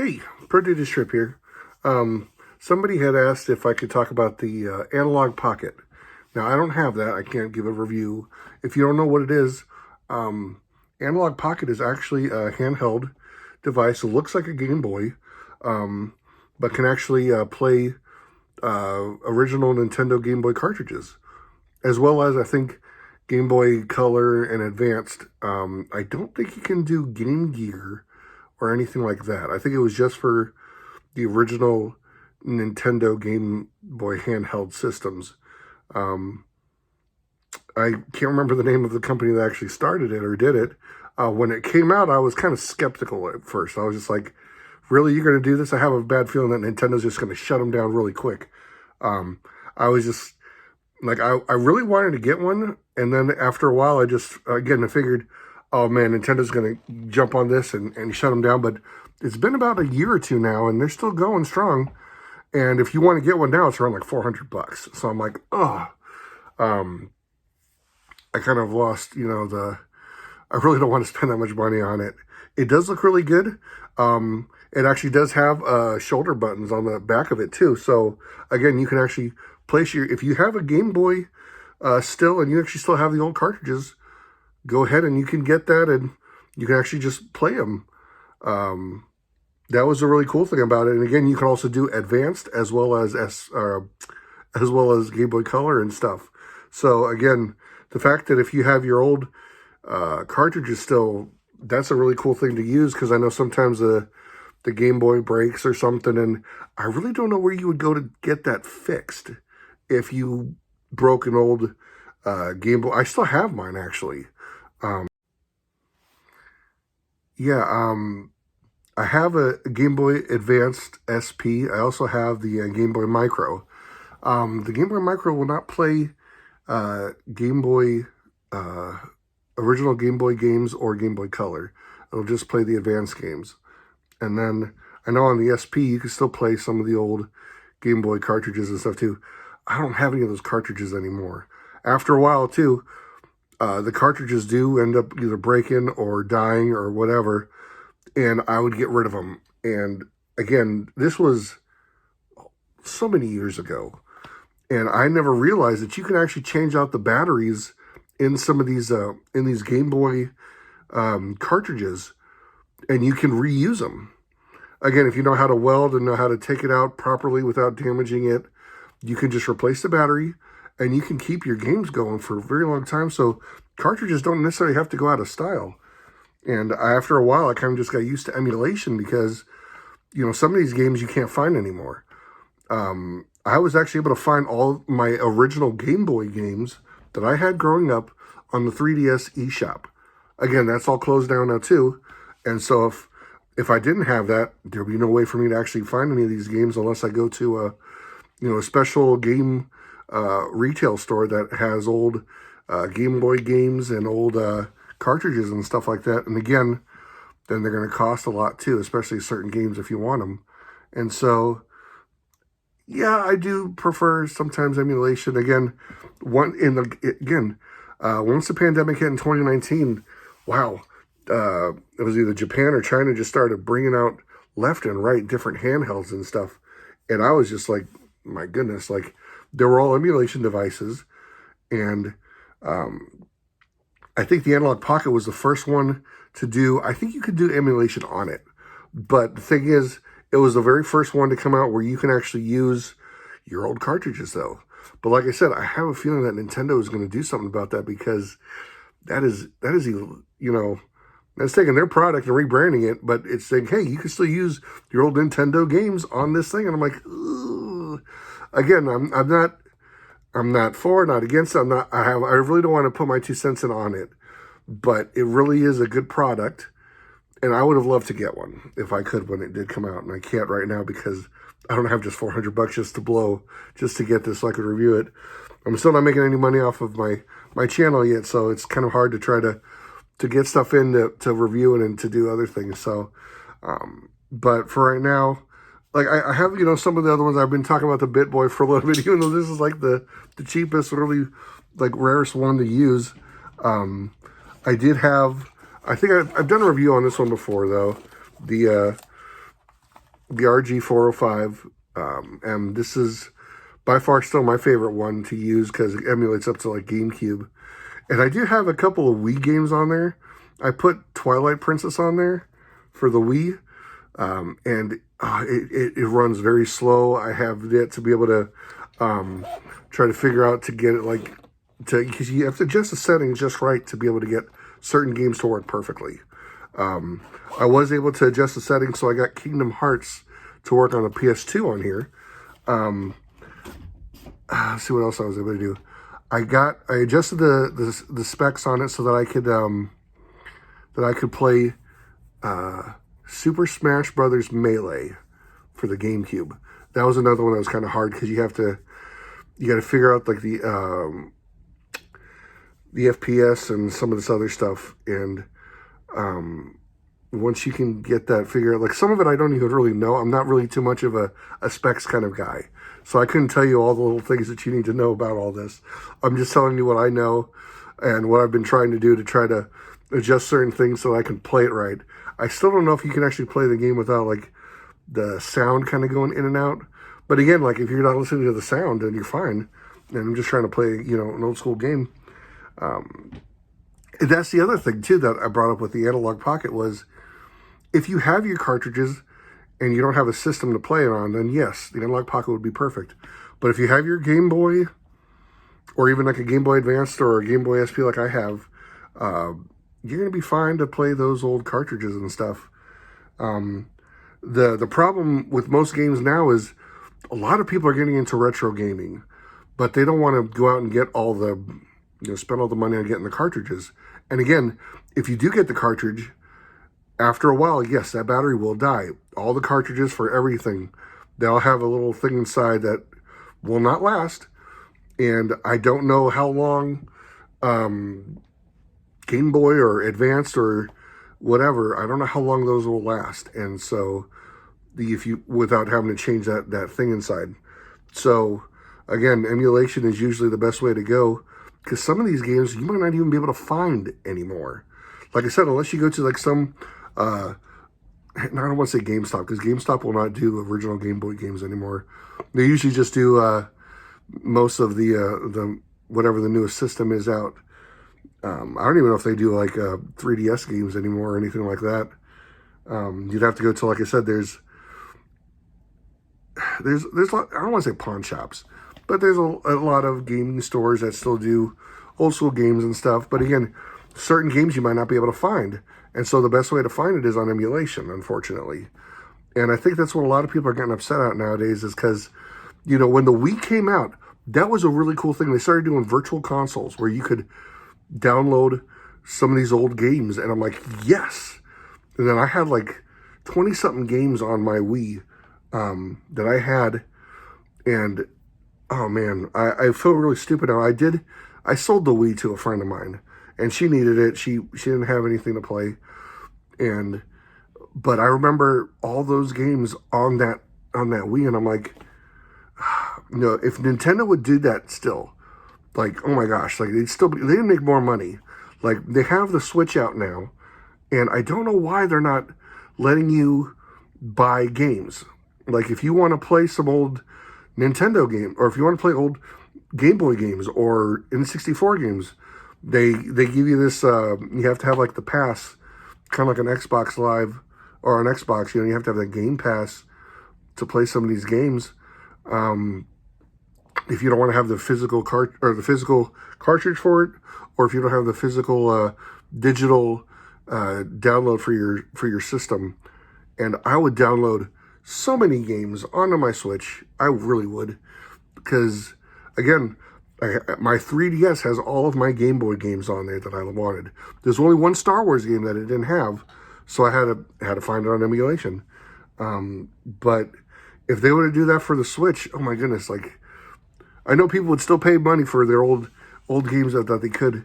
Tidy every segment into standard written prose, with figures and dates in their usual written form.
Hey, ProdigiousTrip here. Somebody had asked if I could talk about the Analogue Pocket. Now, I don't have that. I can't give a review. If you don't know what it is, Analogue Pocket is actually a handheld device. It looks like a Game Boy, but can actually play original Nintendo Game Boy cartridges, as well as, I think, Game Boy Color and Advanced. I don't think you can do Game Gear or anything like that. I think it was just for the original Nintendo Game Boy handheld systems. I can't remember the name of the company that actually started it or did it. When it came out, I was kind of skeptical at first. I was just like, really, you're going to do this? I have a bad feeling that Nintendo's just going to shut them down really quick. I was just like, I really wanted to get one. And then after a while, I just, again, I figured, oh man, Nintendo's going to jump on this and shut them down. But it's been about a year or two now, and they're still going strong. And if you want to get one now, it's around like $400. So I'm like, oh, I kind of lost, I really don't want to spend that much money on it. It does look really good. It actually does have shoulder buttons on the back of it too. So again, you can actually place if you have a Game Boy still, and you actually still have the old cartridges, go ahead and you can get that, and you can actually just play them. That was a really cool thing about it. And again, you can also do advanced as well as Game Boy Color and stuff. So again, the fact that if you have your old cartridges still, that's a really cool thing to use, because I know sometimes the Game Boy breaks or something, and I really don't know where you would go to get that fixed if you broke an old Game Boy. I still have mine, actually. I have a Game Boy Advanced SP. I also have the Game Boy Micro. The Game Boy Micro will not play Game Boy, original Game Boy games or Game Boy Color. It'll just play the advanced games. And then I know on the SP, you can still play some of the old Game Boy cartridges and stuff too. I don't have any of those cartridges anymore. After a while too, the cartridges do end up either breaking or dying or whatever, and I would get rid of them. And again, this was so many years ago, and I never realized that you can actually change out the batteries in some of these in these Game Boy cartridges, and you can reuse them. Again, if you know how to weld and know how to take it out properly without damaging it, you can just replace the battery, and you can keep your games going for a very long time. So cartridges don't necessarily have to go out of style. And after a while, I kind of just got used to emulation, because, some of these games you can't find anymore. I was actually able to find all my original Game Boy games that I had growing up on the 3DS eShop. Again, that's all closed down now too. And so if I didn't have that, there'd be no way for me to actually find any of these games unless I go to a special game retail store that has old Game Boy games and old cartridges and stuff like that. And again, then they're going to cost a lot too, especially certain games if you want them. And so, yeah, I do prefer sometimes emulation. Again, once the pandemic hit in 2019, wow, it was either Japan or China just started bringing out left and right different handhelds and stuff. And I was just like, my goodness, like, they were all emulation devices. And I think the Analogue Pocket was the first one to do, I think you could do emulation on it. But the thing is, it was the very first one to come out where you can actually use your old cartridges, though. But like I said, I have a feeling that Nintendo is going to do something about that, because that is that's taking their product and rebranding it, but it's saying, hey, you can still use your old Nintendo games on this thing. And I'm like, ugh. Again, I'm not for, not against it. I really don't want to put my 2 cents in on it, but it really is a good product. And I would have loved to get one if I could when it did come out. And I can't right now because I don't have just $400 just to blow just to get this so I could review it. I'm still not making any money off of my channel yet, so it's kind of hard to try to get stuff in to review it and to do other things. So, but for right now, like I have, some of the other ones I've been talking about the BitBoy for a little bit, even though this is like the cheapest, really like rarest one to use. I did have, I think I've done a review on this one before though. the RG405, and this is by far still my favorite one to use because it emulates up to like GameCube. And I do have a couple of Wii games on there. I put Twilight Princess on there for the Wii, and it runs very slow. I have yet to be able to try to figure out to get it like, because you have to adjust the settings just right to be able to get certain games to work perfectly. I was able to adjust the settings, so I got Kingdom Hearts to work on the PS2 on here. Let's see what else I was able to do. I adjusted the specs on it so that I could play Super Smash Brothers Melee for the GameCube. That was another one that was kind of hard because you got to figure out like the FPS and some of this other stuff, and once you can get that figured out, like some of it I don't even really know. I'm not really too much of a specs kind of guy, so I couldn't tell you all the little things that you need to know about all this. I'm just telling you what I know and what I've been trying to do to try to adjust certain things so I can play it right. I still don't know if you can actually play the game without like the sound kind of going in and out. But again, like if you're not listening to the sound, then you're fine. And I'm just trying to play, an old school game. That's the other thing too that I brought up with the Analogue Pocket was, if you have your cartridges and you don't have a system to play it on, then yes, the Analogue Pocket would be perfect. But if you have your Game Boy, or even like a Game Boy Advanced or a Game Boy SP like I have, you're going to be fine to play those old cartridges and stuff. The problem with most games now is a lot of people are getting into retro gaming, but they don't want to go out and get all the, spend all the money on getting the cartridges. And again, if you do get the cartridge, after a while, yes, that battery will die. All the cartridges for everything, they'll have a little thing inside that will not last. And I don't know how long Game Boy or Advanced or whatever, I don't know how long those will last. And so, without having to change that thing inside. So, again, emulation is usually the best way to go, because some of these games you might not even be able to find anymore. Like I said, unless you go to like some, I don't want to say GameStop, because GameStop will not do original Game Boy games anymore. They usually just do most of the whatever the newest system is out. I don't even know if they do like 3DS games anymore or anything like that. You'd have to go to, like I said, there's a lot, I don't want to say pawn shops, but there's a lot of gaming stores that still do old school games and stuff. But again, certain games you might not be able to find. And so the best way to find it is on emulation, unfortunately. And I think that's what a lot of people are getting upset at nowadays, is because, when the Wii came out, that was a really cool thing. They started doing virtual consoles where you could download some of these old games. And I'm like, yes. And then I had like 20-something games on my Wii that I had. And, oh man, I feel really stupid now. I sold the Wii to a friend of mine, and she needed it. She didn't have anything to play. But I remember all those games on that Wii, and I'm like, if Nintendo would do that still, like, oh my gosh, like they'd make more money. Like, they have the Switch out now, and I don't know why they're not letting you buy games. Like, if you want to play some old Nintendo game, or if you want to play old Game Boy games or N64 games, they give you this, you have to have like the pass, kind of like an Xbox Live or an Xbox, you have to have that Game Pass to play some of these games. If you don't want to have the physical cartridge for it, or if you don't have the physical digital download for your system. And I would download so many games onto my Switch. I really would, because again, my 3DS has all of my Game Boy games on there that I wanted. There's only one Star Wars game that it didn't have, so I had to find it on emulation. But if they were to do that for the Switch, oh my goodness, like, I know people would still pay money for their old games that they could,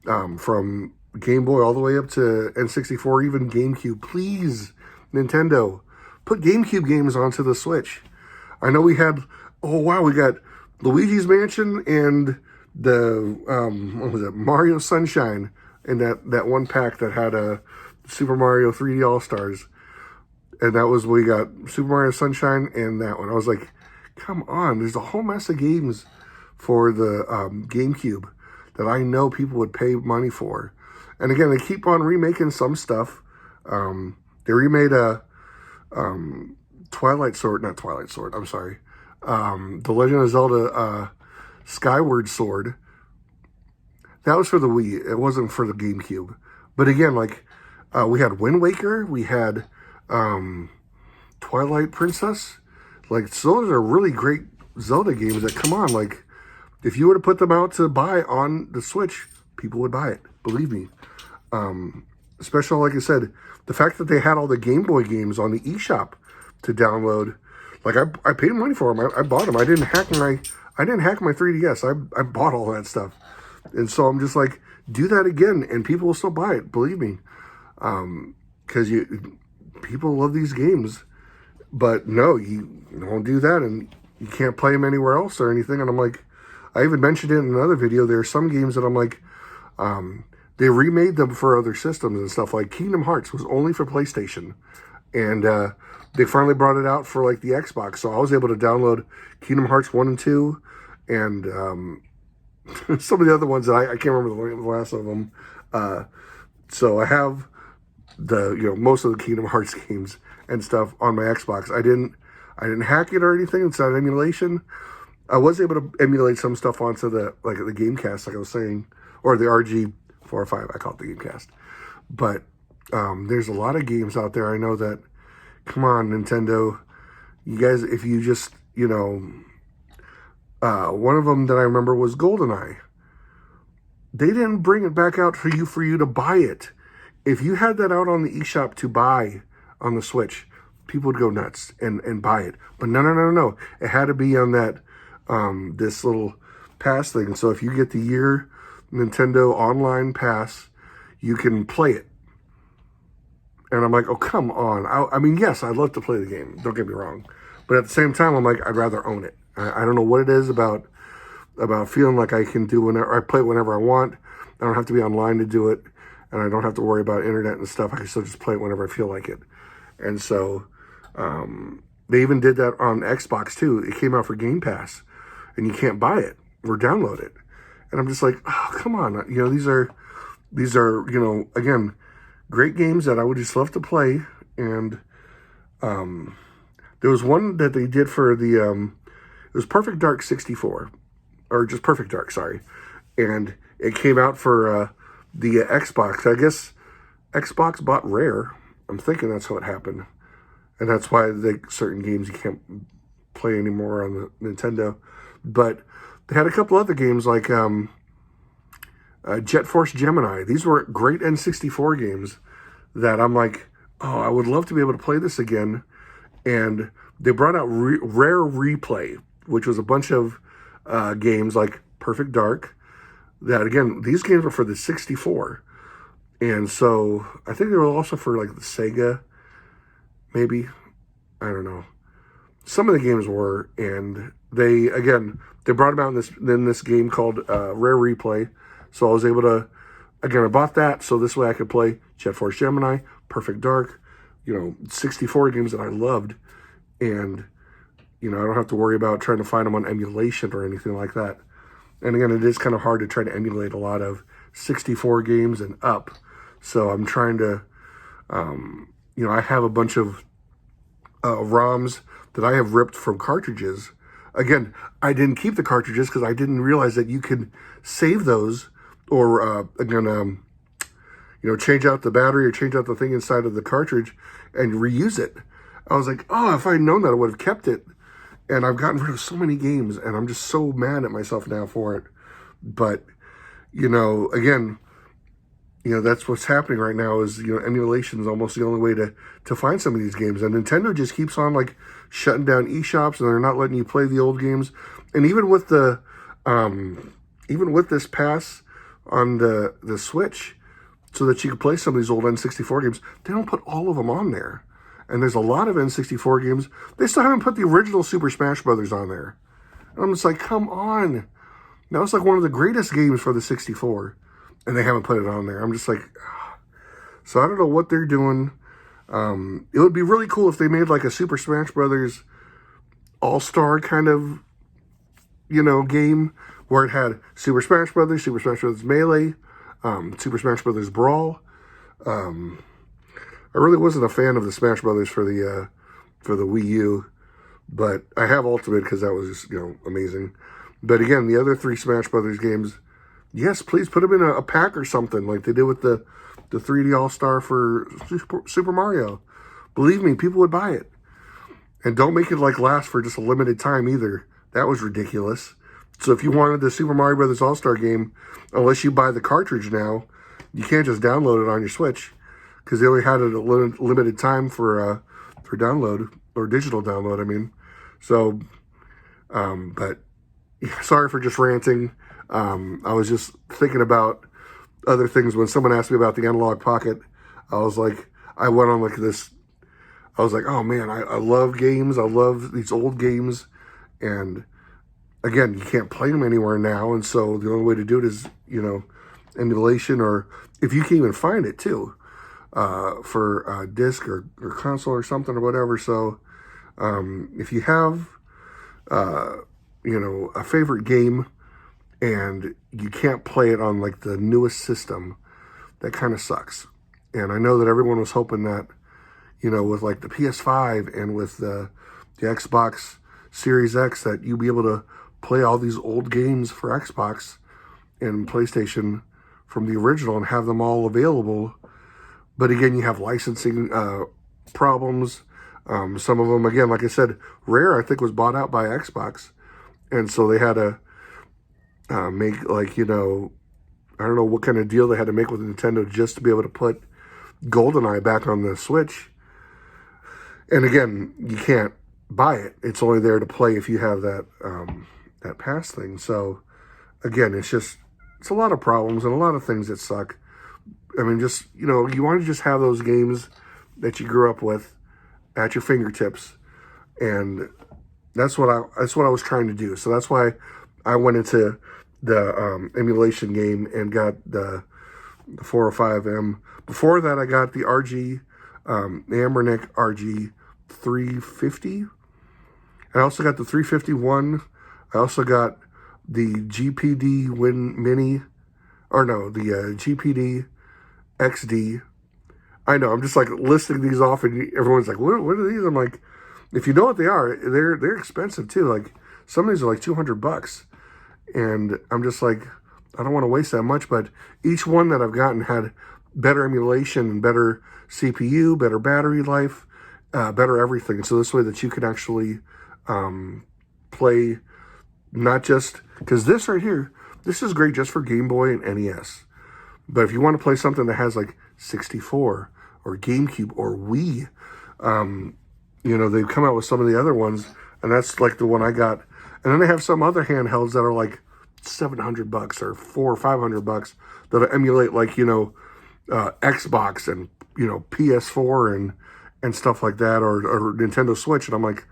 from Game Boy all the way up to N64, even GameCube. Please, Nintendo, put GameCube games onto the Switch. I know we got Luigi's Mansion and the what was it, Mario Sunshine, and that one pack that had Super Mario 3D All Stars. And that was, we got Super Mario Sunshine and that one. I was like, come on, there's a whole mess of games for the GameCube that I know people would pay money for. And again, they keep on remaking some stuff. They remade a Twilight Sword, not Twilight Sword, I'm sorry. The Legend of Zelda Skyward Sword. That was for the Wii. It wasn't for the GameCube. But again, like, we had Wind Waker. We had Twilight Princess. Like, so those are really great Zelda games that, come on, like, if you were to put them out to buy on the Switch, people would buy it. Believe me. Especially, like I said, the fact that they had all the Game Boy games on the eShop to download. Like, I paid money for them. I bought them. I didn't hack my 3DS. I bought all that stuff. And so I'm just like, do that again, and people will still buy it. Believe me. Because people love these games. But no, you don't do that, and you can't play them anywhere else or anything. And I'm like, I even mentioned it in another video. There are some games that I'm like, they remade them for other systems and stuff. Like Kingdom Hearts was only for PlayStation. And they finally brought it out for like the Xbox. So I was able to download Kingdom Hearts 1 and 2 and some of the other ones that I can't remember the last of them. So I have most of the Kingdom Hearts games and stuff on my Xbox. I didn't hack it or anything. It's not emulation. I was able to emulate some stuff onto the Gamecast, like I was saying, or the RG405. I call it the Gamecast. But there's a lot of games out there. I know that. Come on, Nintendo, you guys. If you just one of them that I remember was GoldenEye. They didn't bring it back out for you to buy it. If you had that out on the eShop to buy on the Switch, people would go nuts and buy it. But no. It had to be on that this little pass thing. So if you get the year Nintendo Online Pass, you can play it. And I'm like, oh, come on. I mean, yes, I'd love to play the game. Don't get me wrong. But at the same time, I'm like, I'd rather own it. I don't know what it is about feeling like I can do whenever I play it whenever I want. I don't have to be online to do it. And I don't have to worry about internet and stuff. I can still just play it whenever I feel like it. And so they even did that on Xbox too. It came out for Game Pass. And you can't buy it or download it. And I'm just like, oh, come on. These are again, great games that I would just love to play. And there was one that they did for the, it was Perfect Dark 64. Or just Perfect Dark, sorry. And it came out for the Xbox. I guess Xbox bought Rare. I'm thinking that's how it happened. And that's why certain games you can't play anymore on the Nintendo. But they had a couple other games like Jet Force Gemini. These were great N64 games that I'm like, oh, I would love to be able to play this again. And they brought out Rare Replay, which was a bunch of games like Perfect Dark. That, again, these games were for the 64. And so I think they were also for like the Sega, maybe. I don't know. Some of the games were, and they brought them out in this game called Rare Replay. So I was able to, again, I bought that so this way I could play Jet Force Gemini, Perfect Dark, 64 games that I loved. And, I don't have to worry about trying to find them on emulation or anything like that. And again, it is kind of hard to try to emulate a lot of 64 games and up. So I'm trying to, I have a bunch of ROMs that I have ripped from cartridges. Again, I didn't keep the cartridges because I didn't realize that you could save those or, change out the battery or change out the thing inside of the cartridge and reuse it. I was like, oh, if I'd known that, I would have kept it. And I've gotten rid of so many games, and I'm just so mad at myself now for it. But, again, that's what's happening right now is, emulation is almost the only way to find some of these games. And Nintendo just keeps on, like, shutting down eShops, and they're not letting you play the old games. And even with this pass on the Switch, so that you can play some of these old N64 games, they don't put all of them on there. And there's a lot of N64 games. They still haven't put the original Super Smash Brothers on there. And I'm just like, come on. That was like one of the greatest games for the 64. And they haven't put it on there. I'm just like, ugh. So I don't know what they're doing. It would be really cool if they made like a Super Smash Brothers All-Star kind of, game where it had Super Smash Brothers Melee, Super Smash Brothers Brawl. I really wasn't a fan of the Smash Brothers for the Wii U, but I have Ultimate because that was just, amazing. But again, the other 3 Smash Brothers games, yes, please put them in a pack or something like they did with the 3D All-Star for Super Mario. Believe me, people would buy it. And don't make it like last for just a limited time either. That was ridiculous. So if you wanted the Super Mario Brothers All-Star game, unless you buy the cartridge now, you can't just download it on your Switch because they only had it a limited time for download, or digital download, I mean. So, but sorry for just ranting. I was just thinking about other things when someone asked me about the Analogue Pocket. I went on like this. I was like, oh man, I love games. I love these old games. And again, you can't play them anywhere now. And so the only way to do it is, emulation, or if you can even find it too, for disc or console or something or whatever. So if you have, a favorite game and you can't play it on like the newest system, that kind of sucks. And I know that everyone was hoping that, with like the PS5 and with the Xbox Series X, that you'd be able to play all these old games for Xbox and PlayStation from the original and have them all available. But again, you have licensing problems. Some of them, again, like I said, Rare, I think, was bought out by Xbox. And so they had to make like, I don't know what kind of deal they had to make with Nintendo just to be able to put GoldenEye back on the Switch. And again, you can't buy it. It's only there to play if you have that that pass thing. So again, it's a lot of problems and a lot of things that suck. I mean, just, you want to just have those games that you grew up with at your fingertips. And that's what I was trying to do. So that's why I went into the emulation game and got the 405M. Before that, I got the RG, the Ambernick RG 350. I also got the 351. I also got the GPD Mini, or no, the GPD XD. I know, I'm just like listing these off, and everyone's like, what are these? I'm like, if you know what they are, they're expensive too. Like, some of these are like $200. And I'm just like, I don't want to waste that much, but each one that I've gotten had better emulation and better CPU, better battery life, better everything. So this way that you can actually play, not just, because this right here, this is great just for Game Boy and NES. But if you want to play something that has like 64 or GameCube or Wii, they've come out with some of the other ones, and that's like the one I got. And then they have some other handhelds that are like $700 or $400 or $500 that emulate like, Xbox and, PS4 and stuff like that, or Nintendo Switch. And I'm like,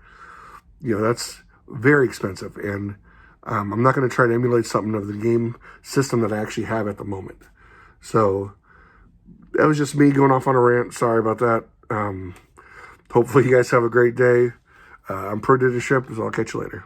that's very expensive. And I'm not going to try to emulate something of the game system that I actually have at the moment. So that was just me going off on a rant. Sorry about that. Hopefully you guys have a great day. I'm ProdigiousTrip, so I'll catch you later.